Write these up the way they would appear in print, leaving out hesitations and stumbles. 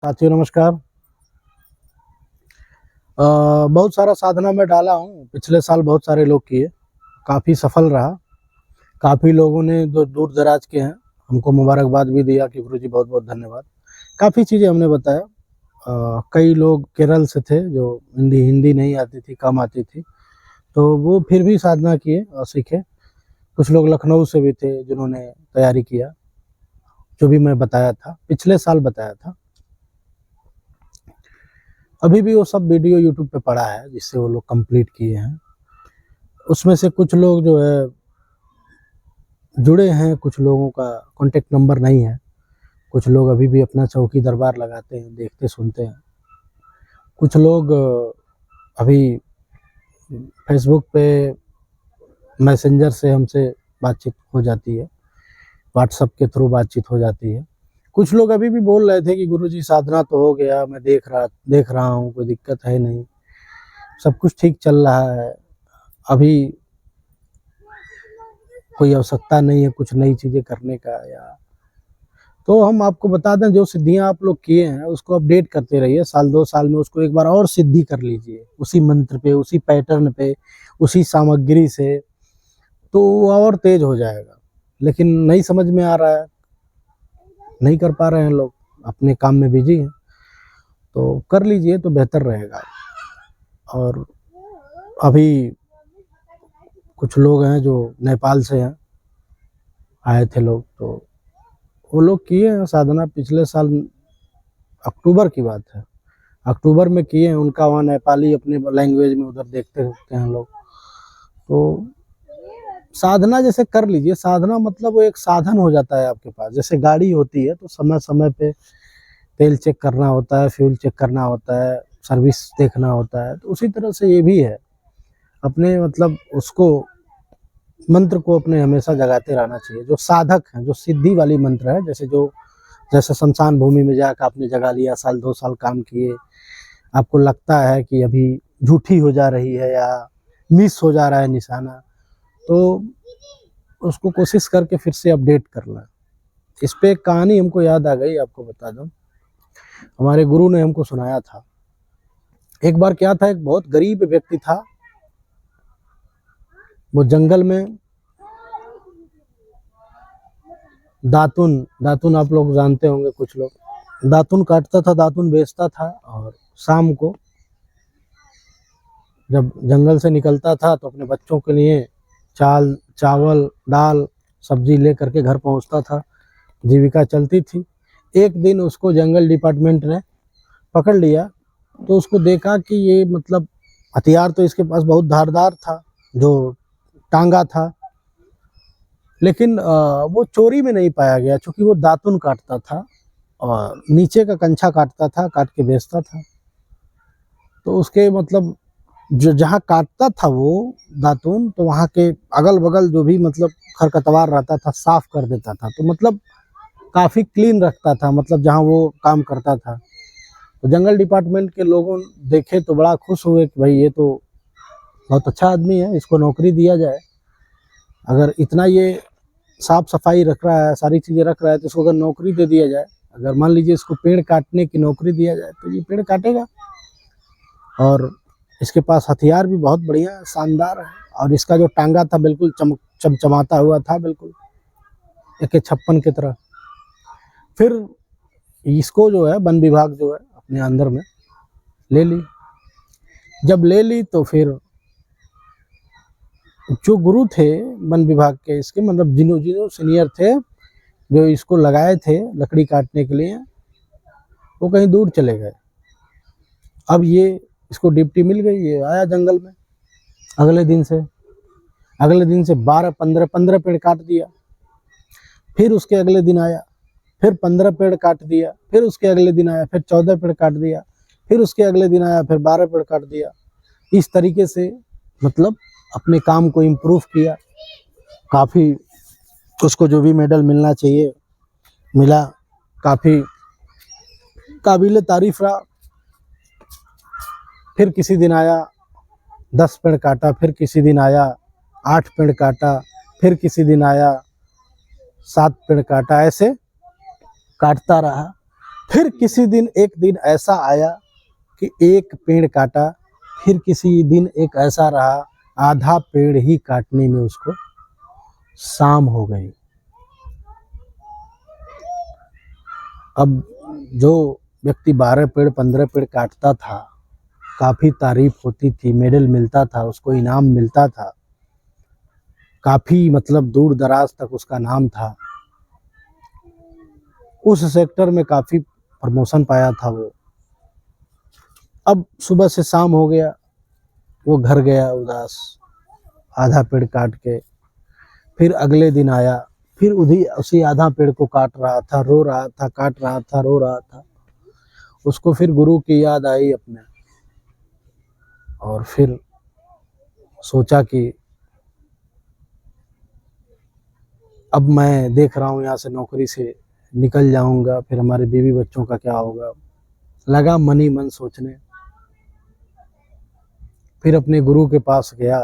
साथियों नमस्कार। बहुत सारा साधना में डाला हूँ, पिछले साल बहुत सारे लोग किए, काफ़ी सफल रहा। काफ़ी लोगों ने जो दूर दराज के हैं हमको मुबारकबाद भी दिया कि गुरुजी बहुत बहुत धन्यवाद। काफ़ी चीज़ें हमने बताया। कई लोग केरल से थे जो हिंदी हिंदी नहीं आती थी, कम आती थी, तो वो फिर भी साधना किए और सीखे। कुछ लोग लखनऊ से भी थे जिन्होंने तैयारी किया, जो भी मैं बताया था, पिछले साल बताया था। अभी भी वो सब वीडियो यूट्यूब पे पड़ा है जिससे वो लोग कंप्लीट किए हैं। उसमें से कुछ लोग जो है जुड़े हैं, कुछ लोगों का कॉन्टेक्ट नंबर नहीं है। कुछ लोग अभी भी अपना चौकी दरबार लगाते हैं, देखते सुनते हैं। कुछ लोग अभी फेसबुक पे मैसेंजर से हमसे बातचीत हो जाती है, व्हाट्सएप के थ्रू बातचीत हो जाती है। कुछ लोग अभी भी बोल रहे थे कि गुरुजी साधना तो हो गया, मैं देख रहा हूँ, कोई दिक्कत है नहीं, सब कुछ ठीक चल रहा है, अभी कोई आवश्यकता नहीं है कुछ नई चीज़ें करने का। या तो हम आपको बता दें, जो सिद्धियां आप लोग किए हैं उसको अपडेट करते रहिए। साल 2 साल में उसको एक बार और सिद्धि कर लीजिए, उसी मंत्र पे, उसी पैटर्न पे, उसी सामग्री से, तो वो और तेज हो जाएगा। लेकिन नहीं समझ में आ रहा है, नहीं कर पा रहे हैं लोग, अपने काम में बिजी हैं, तो कर लीजिए तो बेहतर रहेगा। और अभी कुछ लोग हैं जो नेपाल से हैं, आए थे लोग, तो वो लोग किए हैं साधना पिछले साल, अक्टूबर की बात है, अक्टूबर में किए हैं। उनका वहाँ नेपाली अपने लैंग्वेज में उधर देखते रहते हैं लोग। तो साधना जैसे कर लीजिए, साधना मतलब वो एक साधन हो जाता है आपके पास। जैसे गाड़ी होती है तो समय समय पे तेल चेक करना होता है, फ्यूल चेक करना होता है, सर्विस देखना होता है, तो उसी तरह से ये भी है। अपने मतलब उसको, मंत्र को अपने हमेशा जगाते रहना चाहिए। जो साधक हैं, जो सिद्धि वाली मंत्र है, जैसे शमशान भूमि में जाकर आपने जगा लिया, साल 2 साल काम किए, आपको लगता है कि अभी झूठी हो जा रही है या मिस हो जा रहा है निशाना, तो उसको कोशिश करके फिर से अपडेट करना। इस पे एक कहानी हमको याद आ गई, आपको बता दूं। हमारे गुरु ने हमको सुनाया था। एक बार क्या था, एक बहुत गरीब व्यक्ति था, वो जंगल में दातुन आप लोग जानते होंगे, कुछ लोग दातुन काटता था, दातुन बेचता था। और शाम को जब जंगल से निकलता था तो अपने बच्चों के लिए चावल दाल सब्जी ले करके घर पहुंचता था, जीविका चलती थी। एक दिन उसको जंगल डिपार्टमेंट ने पकड़ लिया, तो उसको देखा कि ये मतलब हथियार तो इसके पास बहुत धारदार था, जो टांगा था, लेकिन वो चोरी में नहीं पाया गया, क्योंकि वो दातुन काटता था और नीचे का कंछा काटता था, काट के बेचता था। तो उसके मतलब जो जहाँ काटता था वो दातुन, तो वहाँ के अगल बगल जो भी मतलब खरपतवार रहता था साफ कर देता था, तो मतलब काफ़ी क्लीन रखता था, मतलब जहाँ वो काम करता था। तो जंगल डिपार्टमेंट के लोगों देखे तो बड़ा खुश हुए कि भाई ये तो बहुत अच्छा आदमी है, इसको नौकरी दिया जाए। अगर इतना ये साफ सफाई रख रहा है, सारी चीज़ें रख रहा है, तो इसको अगर नौकरी दे दिया जाए, अगर मान लीजिए इसको पेड़ काटने की नौकरी दिया जाए, तो ये पेड़ काटेगा। और इसके पास हथियार भी बहुत बढ़िया है, शानदार है, और इसका जो टांगा था बिल्कुल चमचमाता हुआ था, बिल्कुल AK-56 की तरह। फिर इसको जो है वन विभाग जो है अपने अंदर में ले ली। जब ले ली तो फिर जो गुरु थे वन विभाग के, इसके मतलब जिन्हों सीनियर थे जो इसको लगाए थे लकड़ी काटने के लिए, वो कहीं दूर चले गए। अब ये इसको ड्यूटी मिल गई, ये आया जंगल में। अगले दिन से 12-15 पेड़ काट दिया। फिर उसके अगले दिन आया, फिर 15 पेड़ काट दिया। फिर उसके अगले दिन आया, फिर 14 पेड़ काट दिया। फिर उसके अगले दिन आया, फिर 12 पेड़ काट दिया। इस तरीके से मतलब अपने काम को इम्प्रूव किया। काफ़ी उसको जो भी मेडल मिलना चाहिए मिला, काफ़ी काबिल तारीफ रहा। फिर किसी दिन आया 10 पेड़ काटा, फिर किसी दिन आया 8 पेड़ काटा, फिर किसी दिन आया 7 पेड़ काटा, ऐसे काटता रहा। फिर किसी दिन एक दिन ऐसा आया कि एक पेड़ काटा, फिर किसी दिन एक ऐसा रहा आधा पेड़ ही काटने में उसको शाम हो गई। अब जो व्यक्ति 12 पेड़ 15 पेड़ काटता था, काफी तारीफ होती थी, मेडल मिलता था, उसको इनाम मिलता था, काफी मतलब दूर दराज तक उसका नाम था, उस सेक्टर में काफी प्रमोशन पाया था वो। अब सुबह से शाम हो गया, वो घर गया उदास, आधा पेड़ काट के। फिर अगले दिन आया, फिर उसी आधा पेड़ को काट रहा था, रो रहा था, काट रहा था, रो रहा था। उसको फिर गुरु की याद आई अपने, और फिर सोचा कि अब मैं देख रहा हूँ यहाँ से नौकरी से निकल जाऊंगा, फिर हमारे बीवी बच्चों का क्या होगा। लगा मन ही मन सोचने। फिर अपने गुरु के पास गया,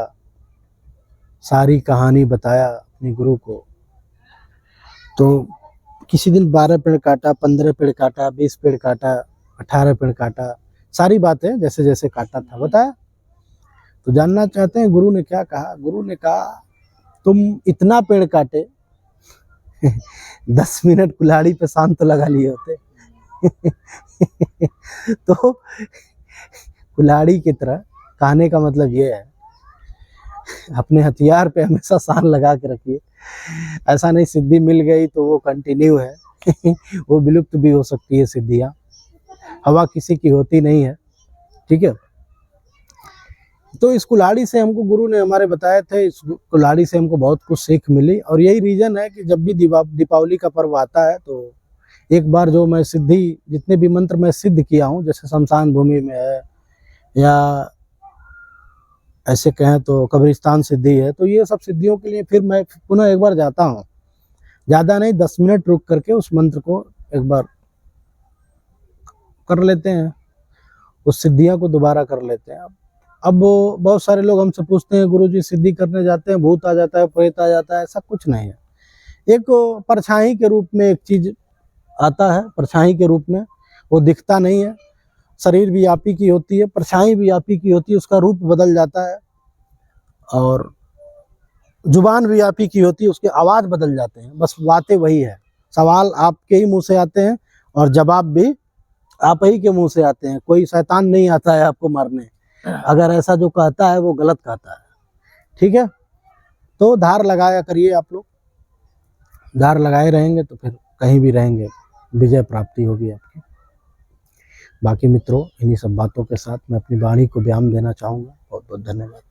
सारी कहानी बताया अपने गुरु को। तो किसी दिन 12 पेड़ काटा, 15 पेड़ काटा, 20 पेड़ काटा, 18 पेड़ काटा, सारी बातें जैसे जैसे काटा था बताया। तो जानना चाहते हैं गुरु ने क्या कहा? गुरु ने कहा तुम इतना पेड़ काटे 10 मिनट कुल्हाड़ी पे शांत लगा लिए होते। तो कुल्हाड़ी की तरह कहने का मतलब ये है, अपने हथियार पे हमेशा शान लगा के रखिए। ऐसा नहीं सिद्धि मिल गई तो वो कंटिन्यू है। वो विलुप्त भी हो सकती है सिद्धियाँ, हवा किसी की होती नहीं है, ठीक है। तो इस कुल्हाड़ी से हमको गुरु ने हमारे बताए थे, इस कुल्हाड़ी से हमको बहुत कुछ सीख मिली। और यही रीज़न है कि जब भी दीपावली का पर्व आता है तो एक बार जो मैं सिद्धि, जितने भी मंत्र मैं सिद्ध किया हूँ, जैसे शमशान भूमि में है या ऐसे कहें तो कब्रिस्तान सिद्धि है, तो ये सब सिद्धियों के लिए फिर मैं पुनः एक बार जाता हूँ। ज़्यादा नहीं, 10 मिनट रुक करके उस मंत्र को एक बार कर लेते हैं, उस सिद्धियाँ को दोबारा कर लेते हैं। अब बहुत सारे लोग हमसे पूछते हैं गुरुजी सिद्धि करने जाते हैं, भूत आ जाता है, प्रेत आ जाता है। ऐसा कुछ नहीं है। एक परछाई के रूप में एक चीज आता है, परछाई के रूप में, वो दिखता नहीं है। शरीर भी आप ही की होती है, परछाई भी आप ही की होती है, उसका रूप बदल जाता है, और जुबान भी आप ही की होती है, उसके आवाज बदल जाते हैं, बस बातें वही है। सवाल आपके ही मुंह से आते हैं और जवाब भी आप ही के मुंह से आते हैं। कोई शैतान नहीं आता है आपको मारने। अगर ऐसा जो कहता है वो गलत कहता है, ठीक है। तो धार लगाया करिए आप लोग, धार लगाए रहेंगे तो फिर कहीं भी रहेंगे, विजय प्राप्ति होगी आपकी। बाकी मित्रों, इन्हीं सब बातों के साथ मैं अपनी वाणी को विराम देना चाहूँगा। बहुत बहुत धन्यवाद।